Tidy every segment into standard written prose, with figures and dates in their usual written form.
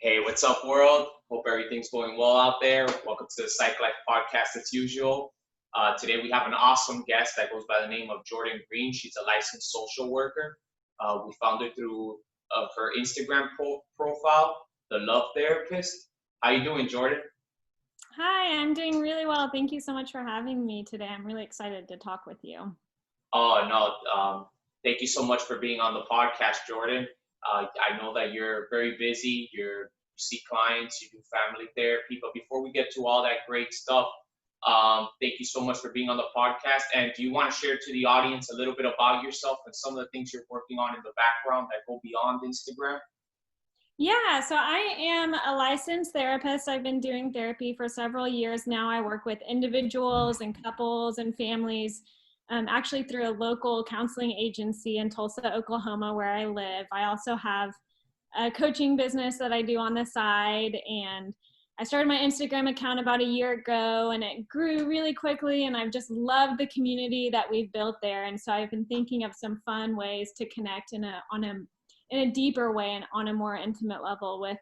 Hey, what's up, world? Hope everything's going well out there. Welcome to the Psych Life podcast as usual. Today we have an awesome guest that goes by the name of Jordan Green. She's a licensed social worker. We found her through her Instagram profile, The Love Therapist. How you doing, Jordan? Hi, I'm doing really well. Thank you so much for having me today. I'm really excited to talk with you. Oh, no. Thank you so much for being on the podcast, Jordan. I know that you're very busy. You see clients, you do family therapy. But before we get to all that great stuff, thank you so much for being on the podcast. And do you want to share to the audience a little bit about yourself and some of the things you're working on in the background that go beyond Instagram? Yeah, so I am a licensed therapist. I've been doing therapy for several years now. I work with individuals and couples and families, actually through a local counseling agency in Tulsa, Oklahoma, where I live. I also have a coaching business that I do on the side, and I started my Instagram account about a year ago, and it grew really quickly, and I've just loved the community that we've built there. And so I've been thinking of some fun ways to connect in a deeper way and on a more intimate level with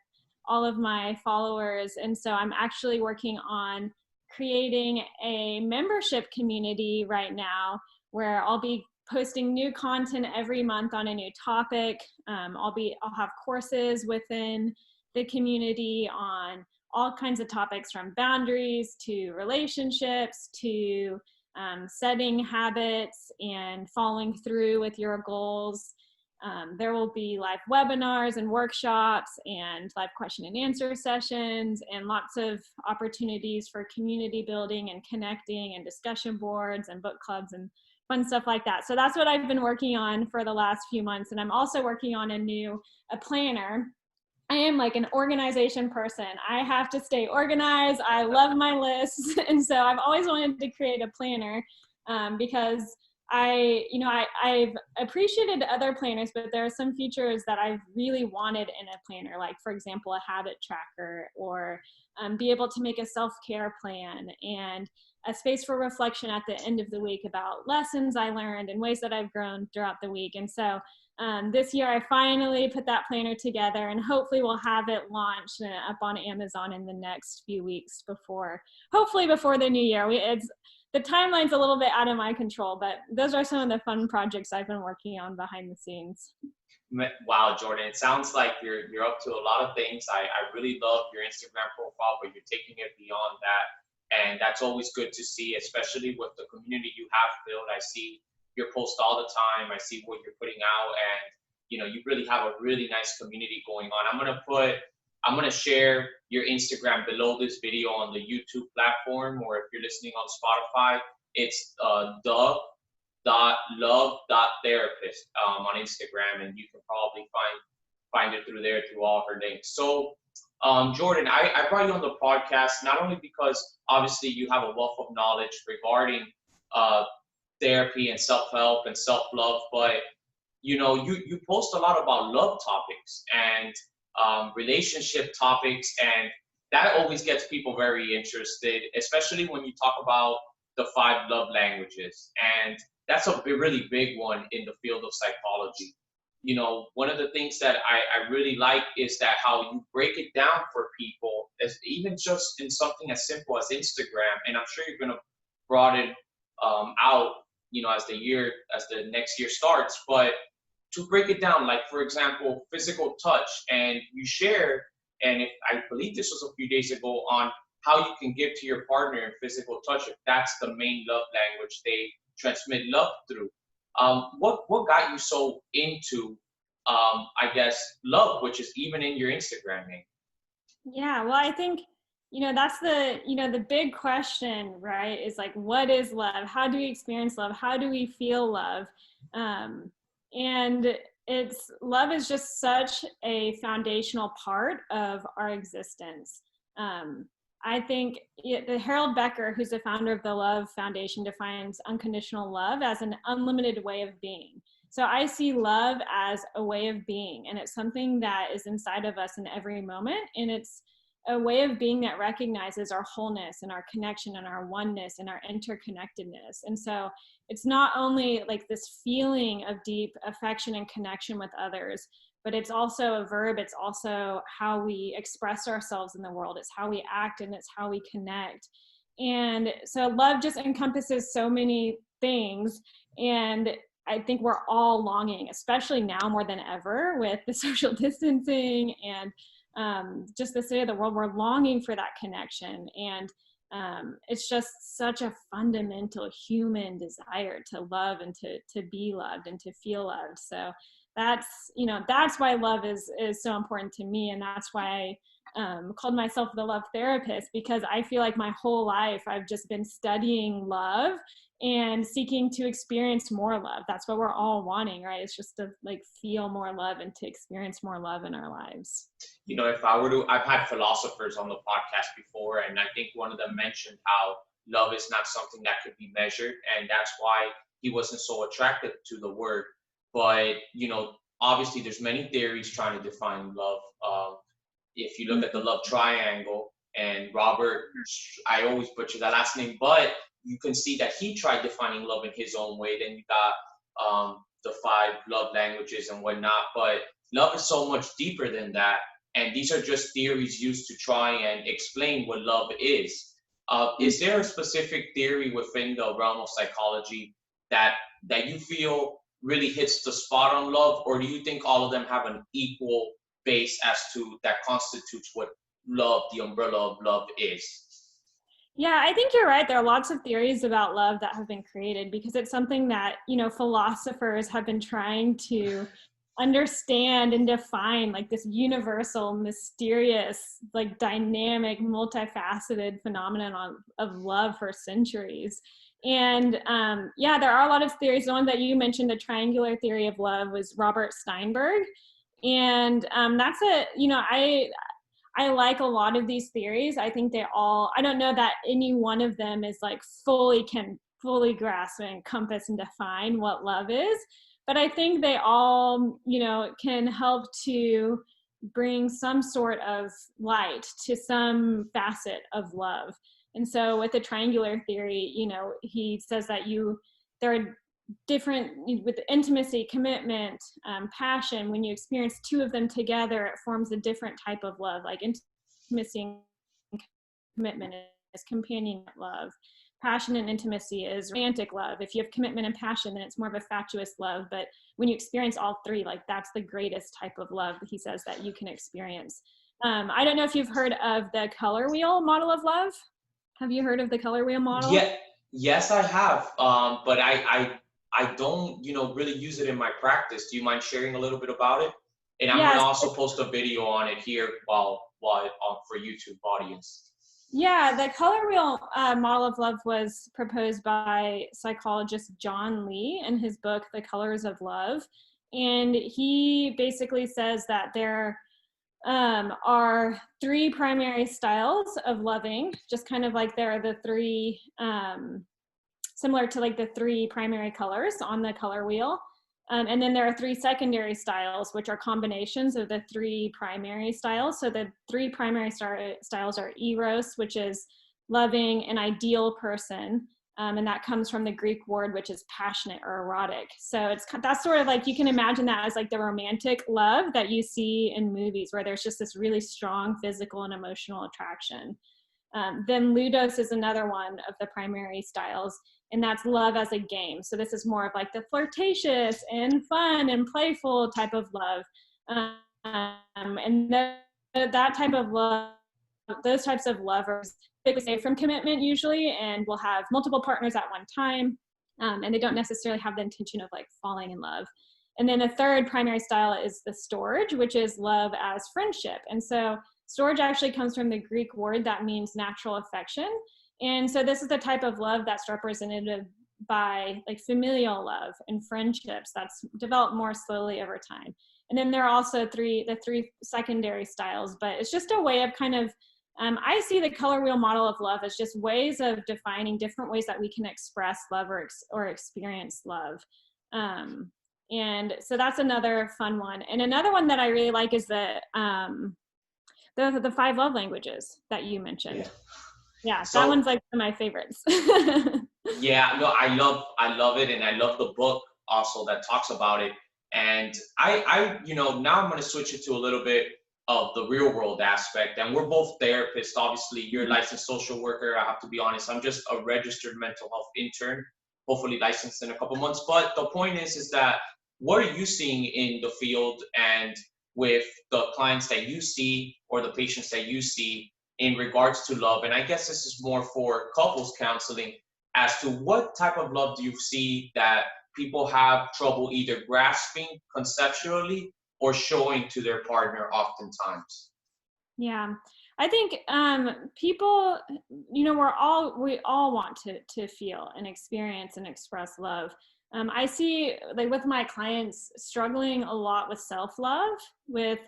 all of my followers. And so I'm actually working on creating a membership community right now where I'll be posting new content every month on a new topic. I'll have courses within the community on all kinds of topics, from boundaries to relationships to setting habits and following through with your goals. There will be live webinars and workshops and live question and answer sessions and lots of opportunities for community building and connecting and discussion boards and book clubs and fun stuff like that. So that's what I've been working on for the last few months. And I'm also working on a planner. I am like an organization person. I have to stay organized. I love my lists. And so I've always wanted to create a planner because I've appreciated other planners, but there are some features that I've really wanted in a planner, like, for example, a habit tracker, or be able to make a self-care plan and a space for reflection at the end of the week about lessons I learned and ways that I've grown throughout the week. And so this year I finally put that planner together, and hopefully we'll have it launched up on Amazon in the next few weeks hopefully before the new year. The timeline's a little bit out of my control, but those are some of the fun projects I've been working on behind the scenes. Wow, Jordan, it sounds like you're up to a lot of things. I really love your Instagram profile, but you're taking it beyond that. And that's always good to see, especially with the community you have built. I see your posts all the time. I see what you're putting out, and you really have a really nice community going on. I'm gonna share your Instagram below this video on the YouTube platform, or if you're listening on Spotify, it's the.love.therapist on Instagram, and you can probably find it through there through all her links. So, Jordan, I brought you on the podcast not only because obviously you have a wealth of knowledge regarding therapy and self-help and self-love, but you post a lot about love topics and relationship topics, and that always gets people very interested, especially when you talk about the 5 love languages. And that's a really big one in the field of psychology. One of the things that I really like is that how you break it down for people, as even just in something as simple as Instagram. And I'm sure you're going to broaden out, as the next year starts, but to break it down, like, for example, physical touch, and you share, and I believe this was a few days ago, on how you can give to your partner in physical touch if that's the main love language they transmit love through. What got you so into, I guess, love, which is even in your Instagram name? Yeah, well, I think, that's the big question, right? Is like, what is love? How do we experience love? How do we feel love? And love is just such a foundational part of our existence. I think Harold Becker, who's the founder of the Love Foundation, defines unconditional love as an unlimited way of being. So I see love as a way of being, and it's something that is inside of us in every moment. And it's a way of being that recognizes our wholeness and our connection and our oneness and our interconnectedness. And so it's not only like this feeling of deep affection and connection with others, but it's also a verb. It's also how we express ourselves in the world. It's how we act, and it's how we connect. And so love just encompasses so many things. And I think we're all longing, especially now more than ever with the social distancing and just the state of the world, we're longing for that connection. And it's just such a fundamental human desire to love and to be loved and to feel loved. So that's, that's why love is so important to me. And that's why I called myself the love therapist, because I feel like my whole life I've just been studying love and seeking to experience more love. That's what we're all wanting, right? It's just to like feel more love and to experience more love in our lives. If I were to, I've had philosophers on the podcast before, and I think one of them mentioned how love is not something that could be measured, and that's why he wasn't so attracted to the word. But, obviously there's many theories trying to define love. If you look at the love triangle, and Robert, I always butcher that last name, but you can see that he tried defining love in his own way. Then you got the 5 love languages and whatnot, but love is so much deeper than that. And these are just theories used to try and explain what love is. Is there a specific theory within the realm of psychology that you feel really hits the spot on love, or do you think all of them have an equal base as to that constitutes what love, the umbrella of love, is? Yeah, I think you're right. There are lots of theories about love that have been created because it's something that, philosophers have been trying to understand and define, like this universal, mysterious, like dynamic, multifaceted phenomenon of love for centuries. And there are a lot of theories. The one that you mentioned, the triangular theory of love, was Robert Steinberg. And that's I like a lot of these theories. I think I don't know that any one of them is like can fully grasp and encompass and define what love is, but I think they all, can help to bring some sort of light to some facet of love. And so with the triangular theory, he says that there are different, with intimacy, commitment, passion. When you experience 2 of them together, it forms a different type of love. Like intimacy and commitment is companionate love. Passion and intimacy is romantic love. If you have commitment and passion, then it's more of a fatuous love. But when you experience all 3, like that's the greatest type of love, he says, that you can experience. I don't know if you've heard of the color wheel model of love. Have you heard of the color wheel model? Yeah, yes, I have. But I don't, really use it in my practice. Do you mind sharing a little bit about it? And I'm going to also post a video on it here while for YouTube audience. Yeah, the color wheel model of love was proposed by psychologist John Lee in his book, The Colors of Love. And he basically says that there are 3 primary styles of loving, just kind of like there are the 3, similar to like the 3 primary colors on the color wheel. And then there are 3 secondary styles, which are combinations of the 3 primary styles. So the 3 primary styles are eros, which is loving an ideal person. And that comes from the Greek word, which is passionate or erotic. So that's sort of like, you can imagine that as like the romantic love that you see in movies, where there's just this really strong physical and emotional attraction. Then ludos is another one of the primary styles, and that's love as a game. So this is more of like the flirtatious and fun and playful type of love. And that type of love, those types of lovers typically stay from commitment usually, and will have multiple partners at one time. And they don't necessarily have the intention of like falling in love. And then the 3rd primary style is the storge, which is love as friendship. And so storge actually comes from the Greek word that means natural affection. And so this is the type of love that's represented by like familial love and friendships that's developed more slowly over time. And then there are also the 3 secondary styles, but it's just a way of kind of, I see the color wheel model of love as just ways of defining different ways that we can express love or experience love. And so that's another fun one. And another one that I really like is the 5 love languages that you mentioned. Yeah, so, that one's like one of my favorites. Yeah, no, I love it, and I love the book also that talks about it. And now I'm going to switch it to a little bit of the real world aspect. And we're both therapists. Obviously, you're a licensed social worker. I have to be honest. I'm just a registered mental health intern, hopefully licensed in a couple months. But the point is that what are you seeing in the field and with the clients that you see or the patients that you see in regards to love? And I guess this is more for couples counseling as to what type of love do you see that people have trouble either grasping conceptually or showing to their partner oftentimes? Yeah, I think people, we all want to feel and experience and express love. I see, like, with my clients struggling a lot with self-love, with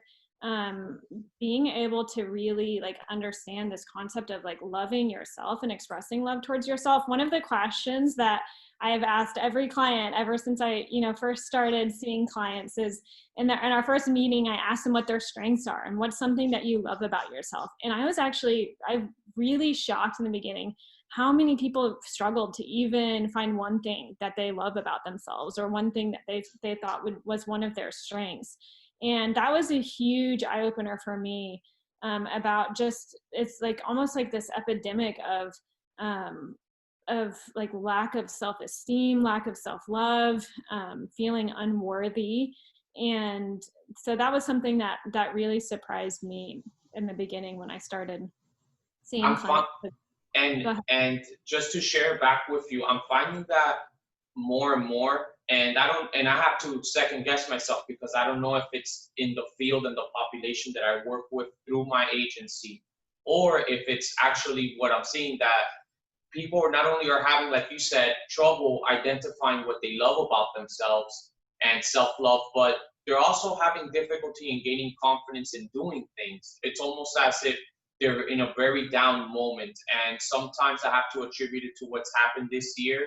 being able to really like understand this concept of like loving yourself and expressing love towards yourself. One of the questions that I have asked every client ever since I, first started seeing clients is in our first meeting, I asked them what their strengths are and what's something that you love about yourself. And I really shocked in the beginning how many people struggled to even find one thing that they love about themselves or one thing that they thought was one of their strengths. And that was a huge eye opener for me, about just, it's like almost like this epidemic of like lack of self-esteem, lack of self-love, feeling unworthy. And so that was something that really surprised me in the beginning when I started seeing I'm clients. And just to share back with you, I'm finding that more and more, and I have to second guess myself because I don't know if it's in the field and the population that I work with through my agency, or if it's actually what I'm seeing, that people are not only are having, like you said, trouble identifying what they love about themselves and self-love, but they're also having difficulty in gaining confidence in doing things. It's almost as if they're in a very down moment. And sometimes I have to attribute it to what's happened this year,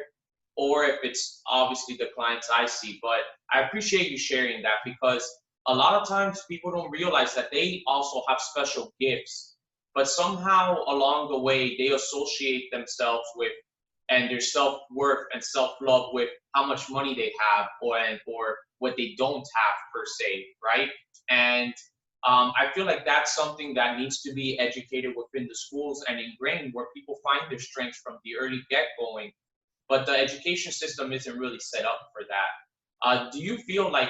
or if it's obviously the clients I see. But I appreciate you sharing that because a lot of times people don't realize that they also have special gifts, but somehow along the way they associate themselves with and their self-worth and self-love with how much money they have or what they don't have per se, right? And I feel like that's something that needs to be educated within the schools and ingrained, where people find their strengths from the early get-going. But the education system isn't really set up for that. Do you feel like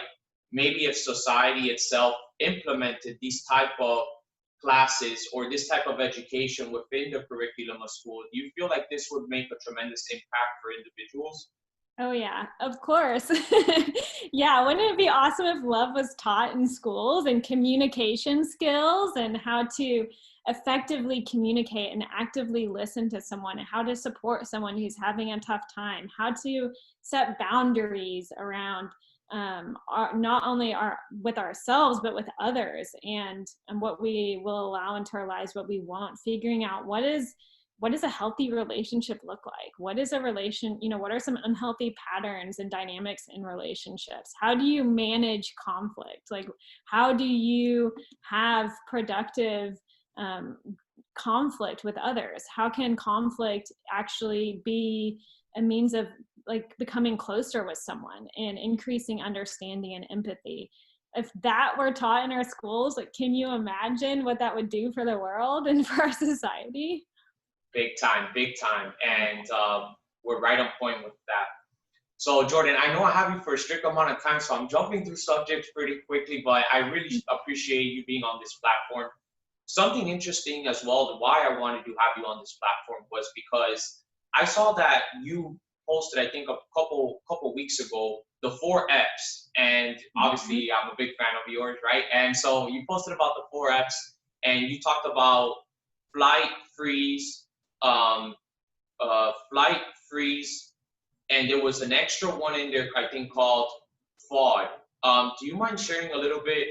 maybe if society itself implemented these type of classes or this type of education within the curriculum of school, do you feel like this would make a tremendous impact for individuals? Oh yeah, of course. Yeah, wouldn't it be awesome if love was taught in schools, and communication skills and how to effectively communicate and actively listen to someone, and how to support someone who's having a tough time, how to set boundaries around not only with ourselves but with others, and what we will allow into our lives, what we want, figuring out what does a healthy relationship look like? What is a what are some unhealthy patterns and dynamics in relationships? How do you manage conflict? Like, how do you have productive conflict with others? How can conflict actually be a means of like becoming closer with someone and increasing understanding and empathy? If that were taught in our schools, like, can you imagine what that would do for the world and for our society? Big time, big time. And we're right on point with that. So Jordan, I know I have you for a strict amount of time, so I'm jumping through subjects pretty quickly, but I really appreciate you being on this platform. Something interesting as well, why I wanted to have you on this platform was because I saw that you posted, I think a couple weeks ago, the 4 Fs. And obviously I'm a big fan of yours, right? And so you posted about the 4 Fs and you talked about flight, freeze, flight, freeze, and there was an extra one in there, I think, called FOD. Do you mind sharing a little bit?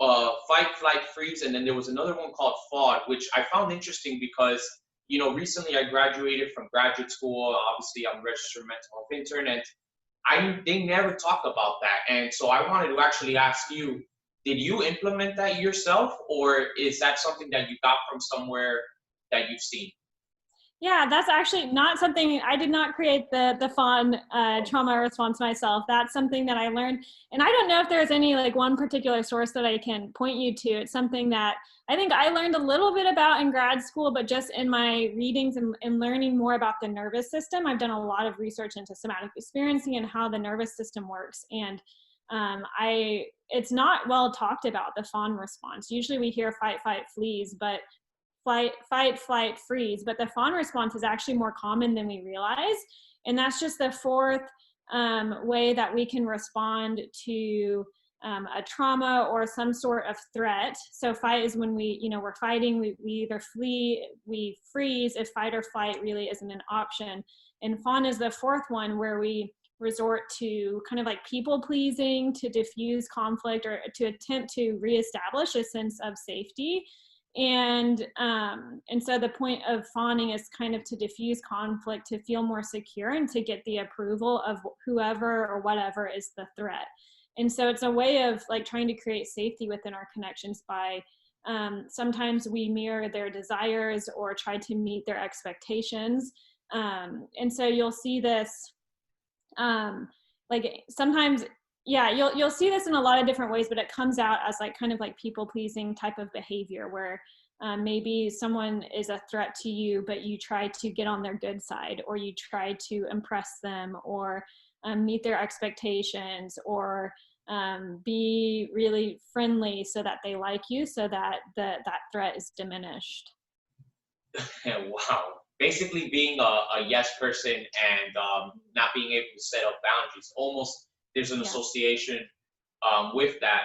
Fight, flight, freeze, and then there was another one called FOD, which I found interesting because, recently I graduated from graduate school. Obviously, I'm a registered mental health intern, and they never talked about that. And so I wanted to actually ask you, did you implement that yourself, or is that something that you got from somewhere that you've seen? Yeah, that's actually not something, I did not create the Fawn trauma response myself. That's something that I learned. And I don't know if there's any like one particular source that I can point you to. It's something that I think I learned a little bit about in grad school, but just in my readings and learning more about the nervous system, I've done a lot of research into somatic experiencing and how the nervous system works. And it's not well talked about, the Fawn response. Usually we hear fight, fight, flees, but fight, flight, freeze. But the fawn response is actually more common than we realize. And that's just the fourth way that we can respond to a trauma or some sort of threat. So fight is when we're fighting, we either flee, we freeze if fight or flight really isn't an option. And fawn is the fourth one, where we resort to kind of like people pleasing to diffuse conflict or to attempt to reestablish a sense of safety. And so the point of fawning is kind of to diffuse conflict, to feel more secure, and to get the approval of whoever or whatever is the threat. And so it's a way of like trying to create safety within our connections by sometimes we mirror their desires or try to meet their expectations. And so you'll see this like sometimes, yeah, you'll see this in a lot of different ways, but it comes out as like kind of like people pleasing type of behavior, where maybe someone is a threat to you, but you try to get on their good side, or you try to impress them, or meet their expectations, or be really friendly so that they like you, so that that threat is diminished. Wow. Basically being a yes person and not being able to set up boundaries. Almost there's an Yeah. association with that.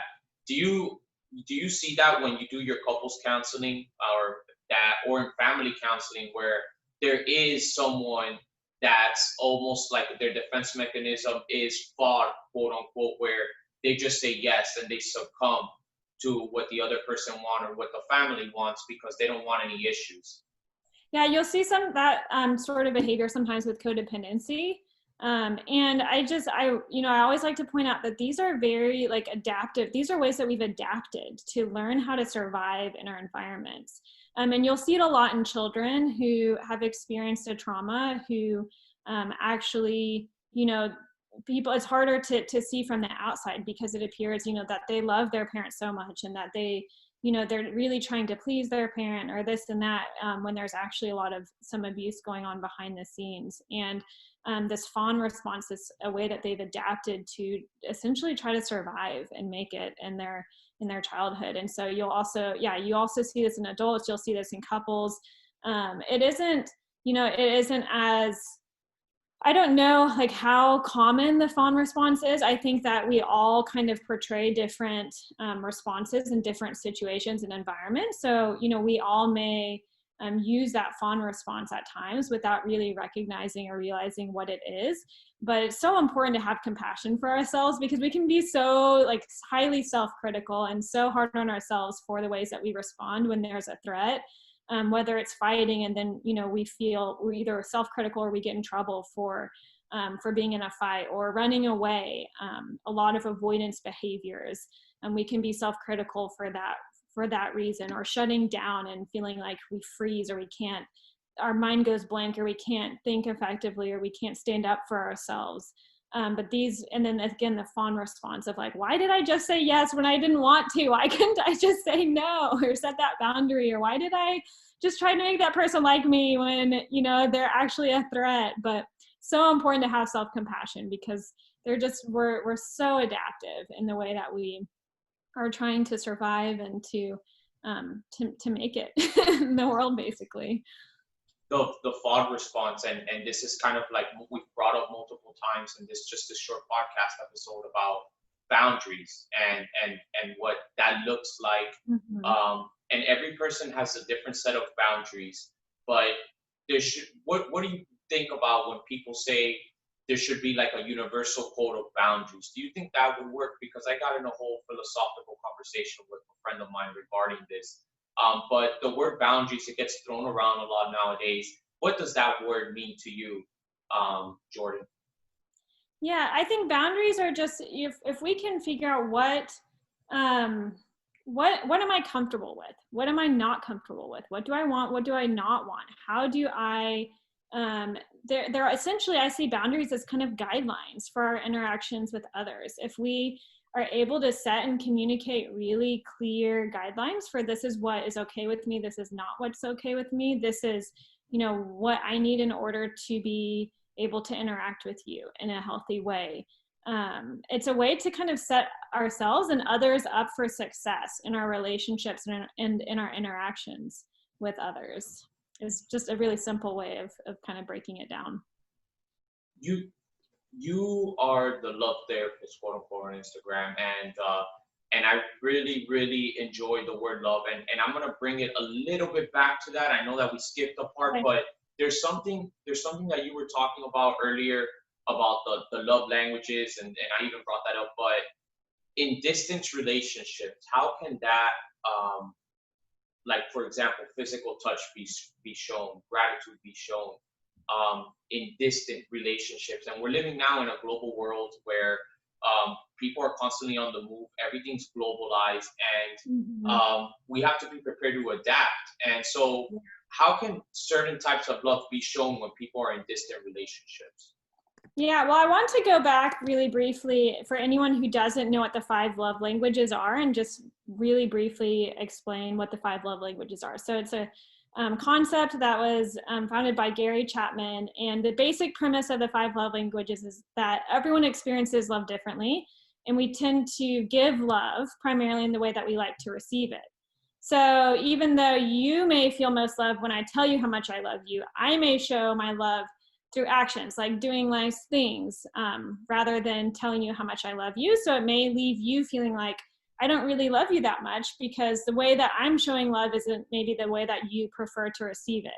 Do you see that when you do your couples counseling or in family counseling, where there is someone that's almost like their defense mechanism is fought, quote unquote, where they just say yes and they succumb to what the other person wants or what the family wants because they don't want any issues? Yeah, you'll see some of that sort of behavior sometimes with codependency. And I always like to point out that these are very like adaptive. These are ways that we've adapted to learn how to survive in our environments. And you'll see it a lot in children who have experienced a trauma, who actually, people, it's harder to see from the outside because it appears, that they love their parents so much and that they're really trying to please their parent or this and that, when there's actually a lot of some abuse going on behind the scenes. And this fawn response is a way that they've adapted to essentially try to survive and make it in their childhood. And so you also see this in adults, you'll see this in couples. It isn't as, I don't know like how common the fawn response is. I think that we all kind of portray different responses in different situations and environments. So, we all may use that fawn response at times without really recognizing or realizing what it is. But it's so important to have compassion for ourselves, because we can be so like highly self-critical and so hard on ourselves for the ways that we respond when there's a threat. Whether it's fighting and then, we feel we're either self-critical or we get in trouble for being in a fight, or running away, a lot of avoidance behaviors. And we can be self-critical for that reason, or shutting down and feeling like we freeze, or we can't, our mind goes blank, or we can't think effectively, or we can't stand up for ourselves. But these, and then again, the fawn response of like, why did I just say yes when I didn't want to? Why couldn't I just say no or set that boundary? Or why did I just try to make that person like me when, they're actually a threat? But so important to have self-compassion, because we're so adaptive in the way that we are trying to survive and to make it in the world, basically. The Fawn response, and this is kind of like we've brought up multiple times in just a short podcast episode about boundaries and what that looks like. Mm-hmm. And every person has a different set of boundaries, but what do you think about when people say there should be like a universal code of boundaries? Do you think that would work? Because I got in a whole philosophical conversation with a friend of mine regarding this. But the word boundaries, it gets thrown around a lot nowadays. What does that word mean to you, Jordan? Yeah, I think boundaries are just, if we can figure out what what am I comfortable with? What am I not comfortable with? What do I want? What do I not want? How do I, there are essentially, I see boundaries as kind of guidelines for our interactions with others. If we are able to set and communicate really clear guidelines for this is what is okay with me, this is not what's okay with me, this is, you know, what I need in order to be able to interact with you in a healthy way. It's a way to kind of set ourselves and others up for success in our relationships and in our interactions with others. It's just a really simple way of kind of breaking it down. You are the love therapist, quote unquote, on Instagram, and I really, really enjoy the word love, and I'm gonna bring it a little bit back to that. I know that we skipped a part, Okay. but there's something that you were talking about earlier about the love languages, and I even brought that up. But in distance relationships, how can that like for example, physical touch be shown, gratitude be shown in distant relationships? And we're living now in a global world where people are constantly on the move. Everything's globalized, and we have to be prepared to adapt. And so, how can certain types of love be shown when people are in distant relationships? Yeah, well, I want to go back really briefly for anyone who doesn't know what the 5 love languages are, and just really briefly explain what the 5 love languages are. So it's a concept that was founded by Gary Chapman, and the basic premise of the 5 love languages is that everyone experiences love differently, and we tend to give love primarily in the way that we like to receive it. So even though you may feel most loved when I tell you how much I love you, I may show my love through actions, like doing nice things, rather than telling you how much I love you. So it may leave you feeling like, I don't really love you that much, because the way that I'm showing love isn't maybe the way that you prefer to receive it.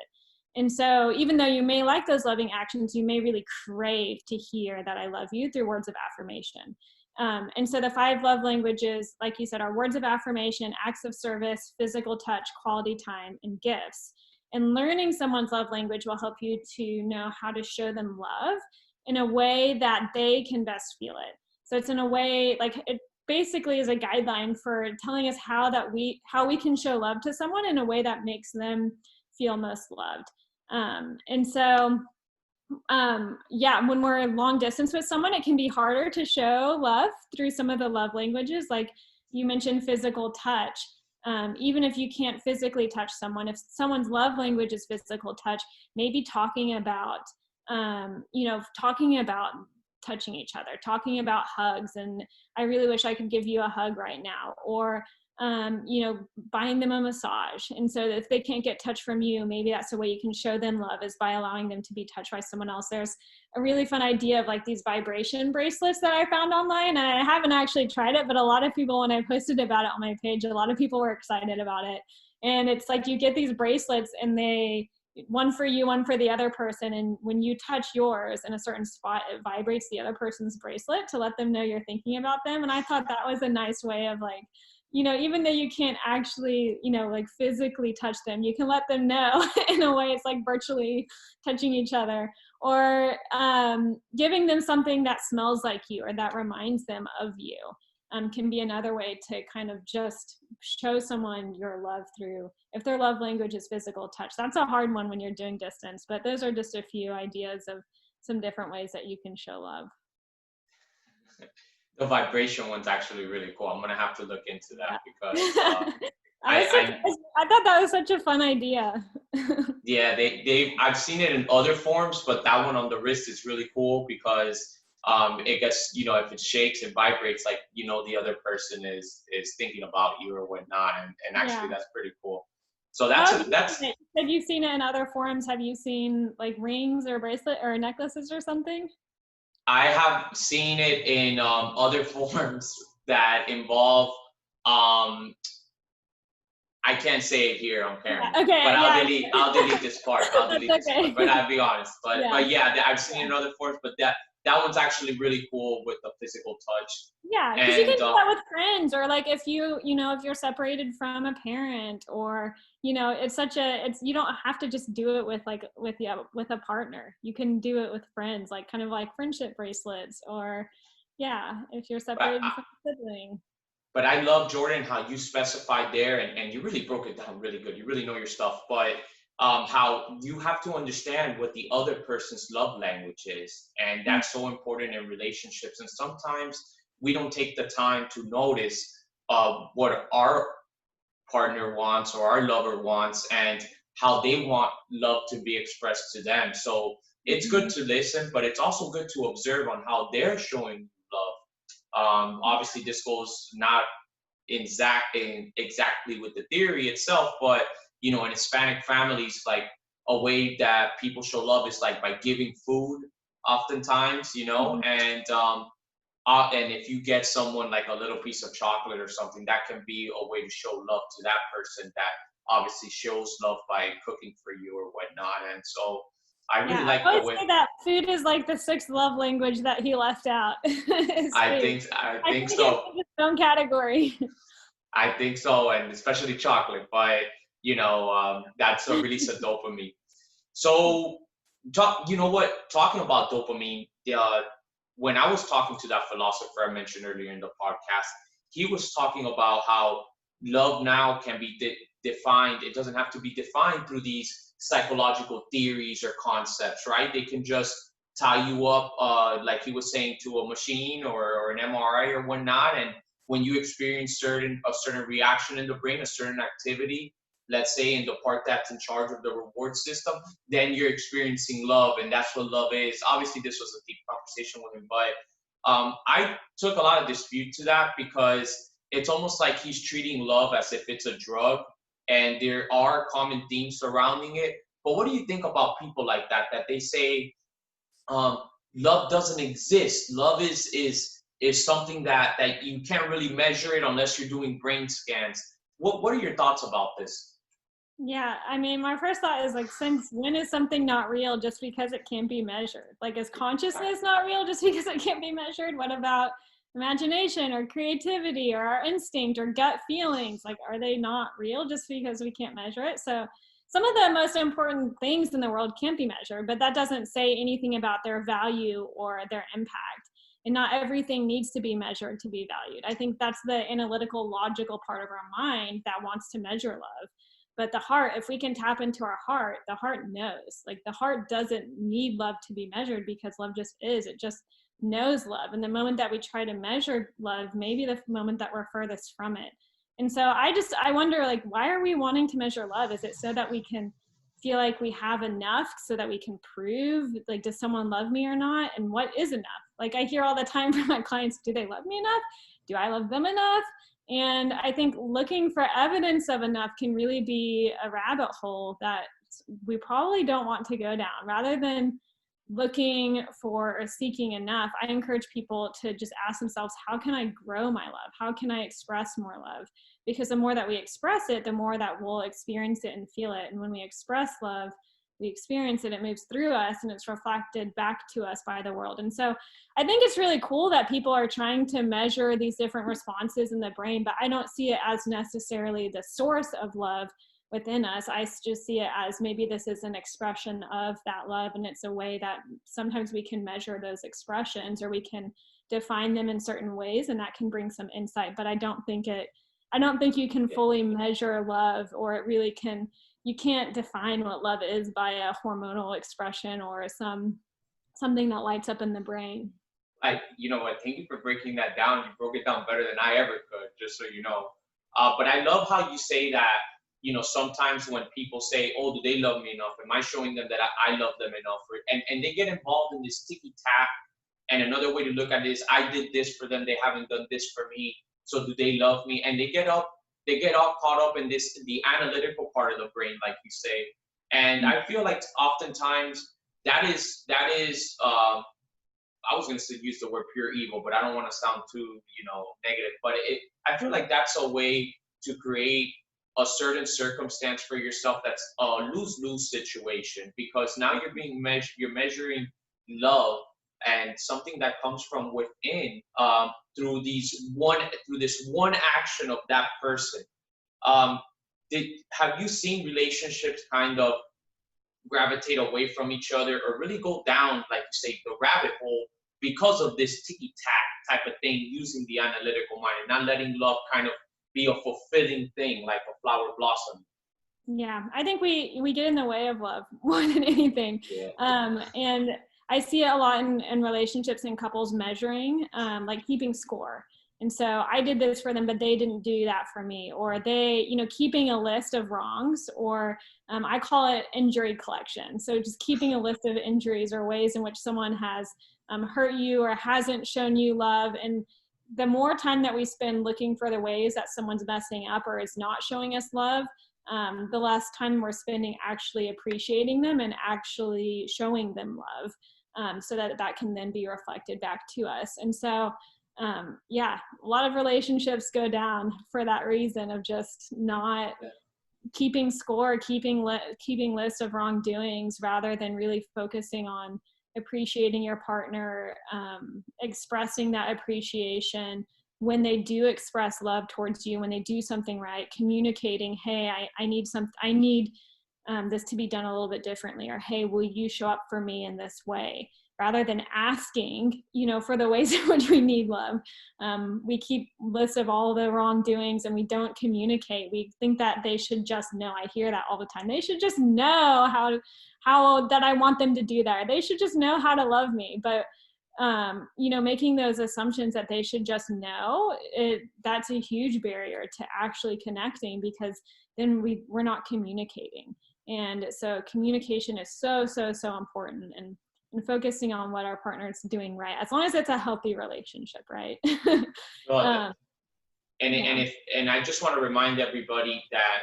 And so even though you may like those loving actions, you may really crave to hear that I love you through words of affirmation. And so the 5 love languages, like you said, are words of affirmation, acts of service, physical touch, quality time, and gifts. And learning someone's love language will help you to know how to show them love in a way that they can best feel it. So it's in a way, like it basically is a guideline for telling us how we can show love to someone in a way that makes them feel most loved. And so, yeah, when we're long distance with someone, it can be harder to show love through some of the love languages. Like you mentioned, physical touch. Even if you can't physically touch someone, if someone's love language is physical touch, maybe talking about touching each other, talking about hugs, and I really wish I could give you a hug right now, or buying them a massage. And so if they can't get touch from you, maybe that's the way you can show them love, is by allowing them to be touched by someone else. There's a really fun idea of like these vibration bracelets that I found online, and I haven't actually tried it, but a lot of people, when I posted about it on my page, a lot of people were excited about it. And it's like you get these bracelets, and one for you, one for the other person, and when you touch yours in a certain spot, it vibrates the other person's bracelet to let them know you're thinking about them. And I thought that was a nice way of like, even though you can't actually, like physically touch them, you can let them know in a way. It's like virtually touching each other, or giving them something that smells like you or that reminds them of you, can be another way to kind of just show someone your love through, if their love language is physical touch. That's a hard one when you're doing distance, but those are just a few ideas of some different ways that you can show love. The vibration one's actually really cool. I'm gonna have to look into that because I thought that was such a fun idea. Yeah, I've seen it in other forms, but that one on the wrist is really cool because it gets, if it shakes, it vibrates, like the other person is thinking about you or whatnot, and actually that's pretty cool. So that's. Have you seen it in other forms? Have you seen like rings or bracelet or necklaces or something? I have seen it in other forms that involve I can't say it here on camera. Yeah, okay, but I'll delete this part. This part. But I'll be honest. But yeah, I've seen it in other forms. But that one's actually really cool with the physical touch. Yeah, because you can do that with friends, or like if if you're separated from a parent, or you don't have to just do it with a partner. You can do it with friends, like kind of like friendship bracelets, or if you're separated from a sibling. But I love, Jordan, how you specified there, and you really broke it down really good. You really know your stuff. But how you have to understand what the other person's love language is. And that's so important in relationships. And sometimes we don't take the time to notice what our partner wants or our lover wants and how they want love to be expressed to them. So it's good to listen, but it's also good to observe on how they're showing love. Obviously, this goes not exactly with the theory itself, but in Hispanic families, like a way that people show love is like by giving food, oftentimes, and if you get someone like a little piece of chocolate or something, that can be a way to show love to that person that obviously shows love by cooking for you or whatnot. And so I really Yeah, like I the always way. say that food is like the sixth love language that he left out. I Food. think I I think think it's so. its own category. I think so, and especially chocolate. But that's a release of dopamine. So, you know what? Talking about dopamine, when I was talking to that philosopher I mentioned earlier in the podcast, he was talking about how love now can be defined. It doesn't have to be defined through these psychological theories or concepts, right? They can just tie you up, like he was saying, to a machine or an MRI or whatnot. And when you experience a certain reaction in the brain, a certain activity, let's say in the part that's in charge of the reward system, then you're experiencing love, and that's what love is. Obviously, this was a deep conversation with him, but I took a lot of dispute to that because it's almost like he's treating love as if it's a drug, and there are common themes surrounding it. But what do you think about people like that? That they say um, love doesn't exist. Love is something that you can't really measure it unless you're doing brain scans. What are your thoughts about this? Yeah, I mean, my first thought is like, since when is something not real just because it can't be measured? Like, is consciousness not real just because it can't be measured? What about imagination or creativity or our instinct or gut feelings? Like, are they not real just because we can't measure it? So, some of the most important things in the world can't be measured, but that doesn't say anything about their value or their impact. And not everything needs to be measured to be valued. I think that's the analytical, logical part of our mind that wants to measure love. But the heart, if we can tap into our heart, the heart knows. Like, the heart doesn't need love to be measured because love just is. It just knows love. And the moment that we try to measure love, maybe the moment that we're furthest from it. And so I wonder, like, why are we wanting to measure love? Is it so that we can feel like we have enough, so that we can prove, like, does someone love me or not? And what is enough? Like, I hear all the time from my clients, do they love me enough? Do I love them enough? And I think looking for evidence of enough can really be a rabbit hole that we probably don't want to go down. Rather than looking for or seeking enough, I encourage people to just ask themselves, how can I grow my love? How can I express more love? Because the more that we express it, the more that we'll experience it and feel it. And when we express love, we experience it, it moves through us, and it's reflected back to us by the world. And so I think it's really cool that people are trying to measure these different responses in the brain, but I don't see it as necessarily the source of love within us. I just see it as maybe this is an expression of that love, and it's a way that sometimes we can measure those expressions, or we can define them in certain ways, and that can bring some insight. But I don't think you can fully measure love, or it really can. You can't define what love is by a hormonal expression or something that lights up in the brain. You know what? Thank you for breaking that down. You broke it down better than I ever could, just so you know. But I love how you say that. Sometimes when people say, "Oh, do they love me enough? Am I showing them that I love them enough?" And they get involved in this ticky tack. And another way to look at it is, I did this for them, they haven't done this for me. So do they love me? And they get all caught up in the analytical part of the brain, like you say. And I feel like oftentimes that is I was going to use the word pure evil, but I don't want to sound too negative. But I feel like that's a way to create a certain circumstance for yourself that's a lose-lose situation, because now you're measuring love and something that comes from within, through this one action of that person. Um, have you seen relationships kind of gravitate away from each other, or really go down, like you say, the rabbit hole, because of this ticky tack type of thing using the analytical mind and not letting love kind of be a fulfilling thing like a flower blossom. Yeah, I think we get in the way of love more than anything. Yeah. And I see it a lot in relationships and couples measuring, like keeping score. And so I did this for them, but they didn't do that for me. Or they, keeping a list of wrongs, or I call it injury collection. So just keeping a list of injuries or ways in which someone has hurt you or hasn't shown you love. And the more time that we spend looking for the ways that someone's messing up or is not showing us love, the less time we're spending actually appreciating them and actually showing them love, so that can then be reflected back to us. And so, yeah, a lot of relationships go down for that reason of just not keeping score, keeping lists of wrongdoings, rather than really focusing on appreciating your partner, expressing that appreciation when they do express love towards you, when they do something right, communicating, hey, I need this to be done a little bit differently, or hey, will you show up for me in this way, rather than asking, for the ways in which we need love. We keep lists of all the wrongdoings and we don't communicate. We think that they should just know. I hear that all the time. They should just know how that I want them to do that. They should just know how to love me. But making those assumptions that they should just know, that's a huge barrier to actually connecting, because then we're not communicating. And so communication is so, so, so important, and focusing on what our partner is doing right, as long as it's a healthy relationship, right? And I just want to remind everybody that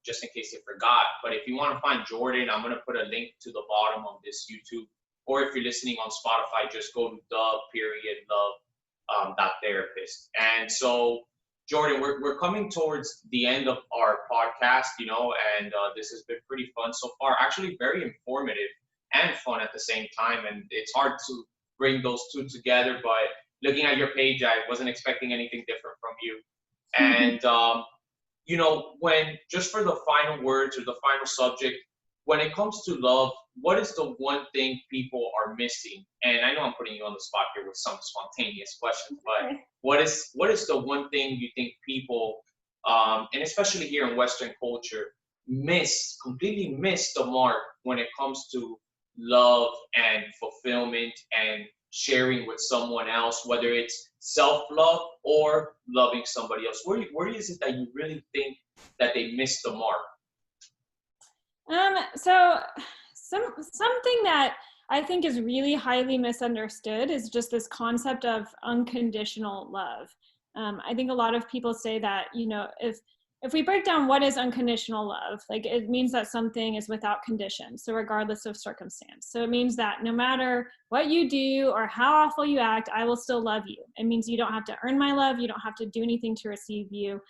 just in case they forgot, but if you want to find Jordan, I'm going to put a link to the bottom of this YouTube. Or if you're listening on Spotify, just go to the.love.therapist. And so, Jordan, we're coming towards the end of our podcast, and this has been pretty fun so far. Actually, very informative and fun at the same time. And it's hard to bring those two together, but looking at your page, I wasn't expecting anything different from you. And, when just for the final words or the final subject, when it comes to love, what is the one thing people are missing? And I know I'm putting you on the spot here with some spontaneous questions, but what is the one thing you think people, and especially here in Western culture, completely miss the mark when it comes to love and fulfillment and sharing with someone else, whether it's self-love or loving somebody else? Where is it that you really think that they miss the mark? So something that I think is really highly misunderstood is just this concept of unconditional love. I think a lot of people say that, if we break down what is unconditional love, like it means that something is without conditions, so regardless of circumstance. So it means that no matter what you do or how awful you act, I will still love you. It means you don't have to earn my love. You don't have to do anything to receive you.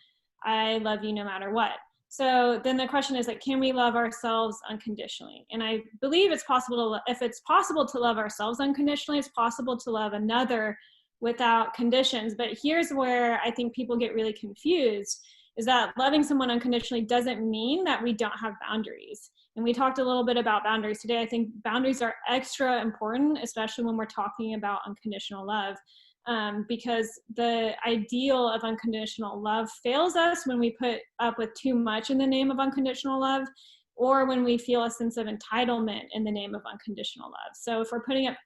I love you no matter what. So then the question is, can we love ourselves unconditionally? And I believe it's possible if it's possible to love ourselves unconditionally, it's possible to love another without conditions. But here's where I think people get really confused, is that loving someone unconditionally doesn't mean that we don't have boundaries. And we talked a little bit about boundaries today. I think boundaries are extra important, especially when we're talking about unconditional love. Because the ideal of unconditional love fails us when we put up with too much in the name of unconditional love, or when we feel a sense of entitlement in the name of unconditional love. So if we're putting up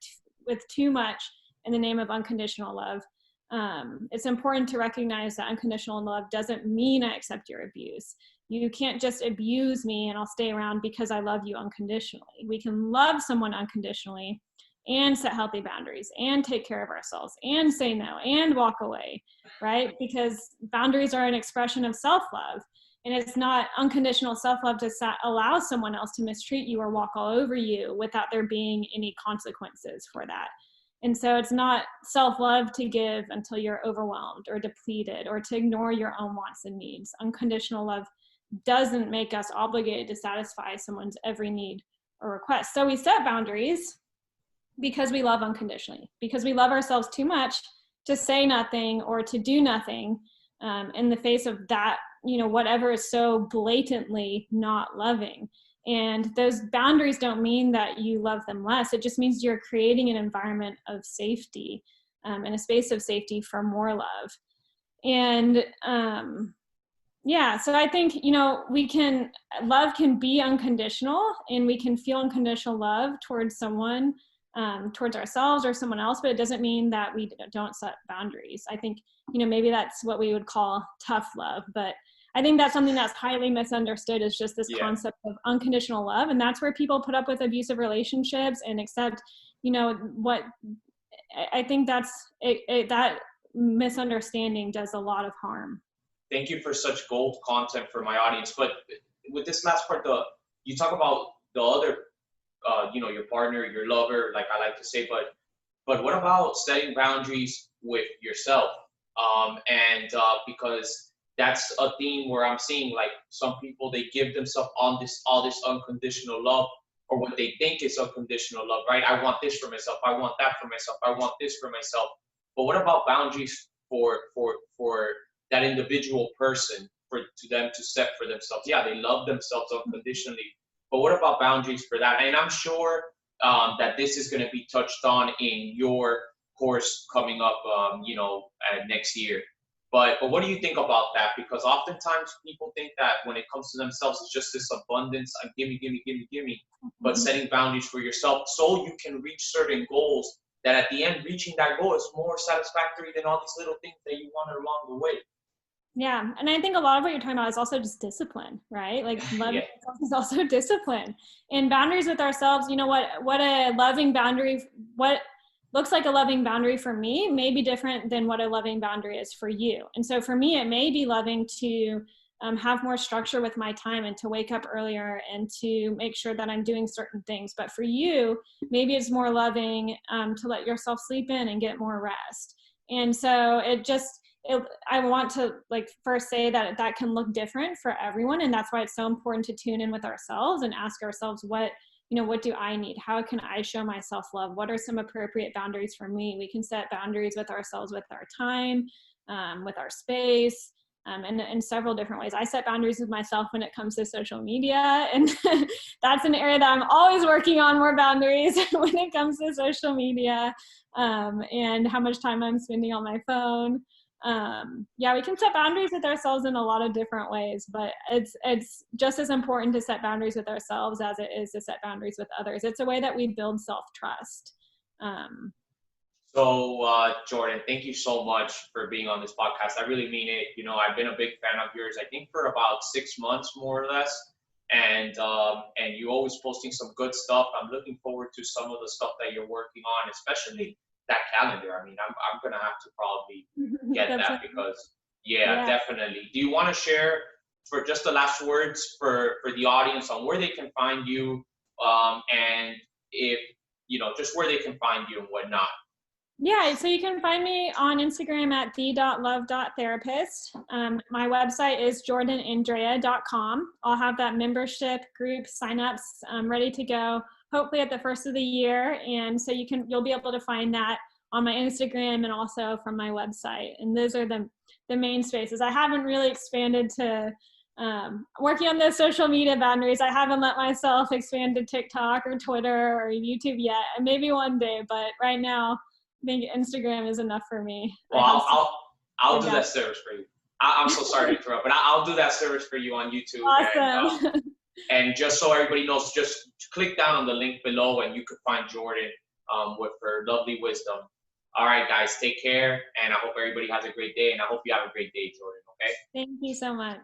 with too much in the name of unconditional love, it's important to recognize that unconditional love doesn't mean I accept your abuse. You can't just abuse me and I'll stay around because I love you unconditionally. We can love someone unconditionally and set healthy boundaries and take care of ourselves and say no and walk away, right? Because boundaries are an expression of self-love, and it's not unconditional self-love to allow someone else to mistreat you or walk all over you without there being any consequences for that. And so it's not self-love to give until you're overwhelmed or depleted, or to ignore your own wants and needs. Unconditional love doesn't make us obligated to satisfy someone's every need or request. So we set boundaries because we love unconditionally, because we love ourselves too much to say nothing or to do nothing in the face of that, whatever is so blatantly not loving. And those boundaries don't mean that you love them less. It just means you're creating an environment of safety in a space of safety for more love. And yeah, so I think, you know, love can be unconditional, and we can feel unconditional love towards someone, towards ourselves or someone else, but it doesn't mean that we don't set boundaries. I think, you know, maybe that's what we would call tough love, but I think that's something that's highly misunderstood, is just this concept of unconditional love. And that's where people put up with abusive relationships and accept, you know, what I think that misunderstanding does a lot of harm. Thank you for such gold content for my audience. But with this last part, you talk about the other, you know, your partner, your lover, like I like to say, but what about setting boundaries with yourself? Because that's a theme where I'm seeing, like, some people, they give themselves all this unconditional love, or what they think is unconditional love, right? I want this for myself. I want that for myself. I want this for myself. But what about boundaries for that individual person, to them to set for themselves? Yeah, they love themselves unconditionally, but what about boundaries for that? And I'm sure that this is going to be touched on in your course coming up, you know, next year. But what do you think about that? Because oftentimes people think that when it comes to themselves, it's just this abundance of gimme, gimme, gimme, gimme. But setting boundaries for yourself so you can reach certain goals, that at the end, reaching that goal is more satisfactory than all these little things that you want along the way. Yeah, and I think a lot of what you're talking about is also just discipline, right? Like love is also discipline. And boundaries with ourselves, you know, what a loving boundary, what looks like a loving boundary for me may be different than what a loving boundary is for you. And so for me, it may be loving to have more structure with my time, and to wake up earlier, and to make sure that I'm doing certain things. But for you, maybe it's more loving to let yourself sleep in and get more rest. And so I want to, like, first say that can look different for everyone. And that's why it's so important to tune in with ourselves and ask ourselves, what do I need? How can I show myself love? What are some appropriate boundaries for me? We can set boundaries with ourselves, with our time, with our space, and in several different ways. I set boundaries with myself when it comes to social media. And that's an area that I'm always working on, more boundaries when it comes to social media, and how much time I'm spending on my phone. Yeah, we can set boundaries with ourselves in a lot of different ways, but it's just as important to set boundaries with ourselves as it is to set boundaries with others. It's a way that we build self-trust. So Jordan, thank you so much for being on this podcast. I really mean it. You know, I've been a big fan of yours, I think for about 6 months, more or less. And you always posting some good stuff. I'm looking forward to some of the stuff that you're working on, especially that calendar. I mean, I'm gonna have to probably get that, because yeah, definitely. Do you want to share, for just the last words for the audience, on where they can find you, and if, you know, just where they can find you and whatnot? Yeah, so you can find me on Instagram at the.love.therapist. My website is jordanandrea.com. I'll have that membership group signups ready to go, hopefully at the first of the year. And so you'll be able to find that on my Instagram and also from my website. And those are the main spaces. I haven't really expanded to working on those social media boundaries. I haven't let myself expand to TikTok or Twitter or YouTube yet. And maybe one day, but right now, I think Instagram is enough for me. Well, I'll do that service for you. I'm so sorry to interrupt, but I'll do that service for you on YouTube. Awesome. And just so everybody knows, just click down on the link below and you could find Jordan with her lovely wisdom. All right, guys, take care. And I hope everybody has a great day. And I hope you have a great day, Jordan, okay? Thank you so much.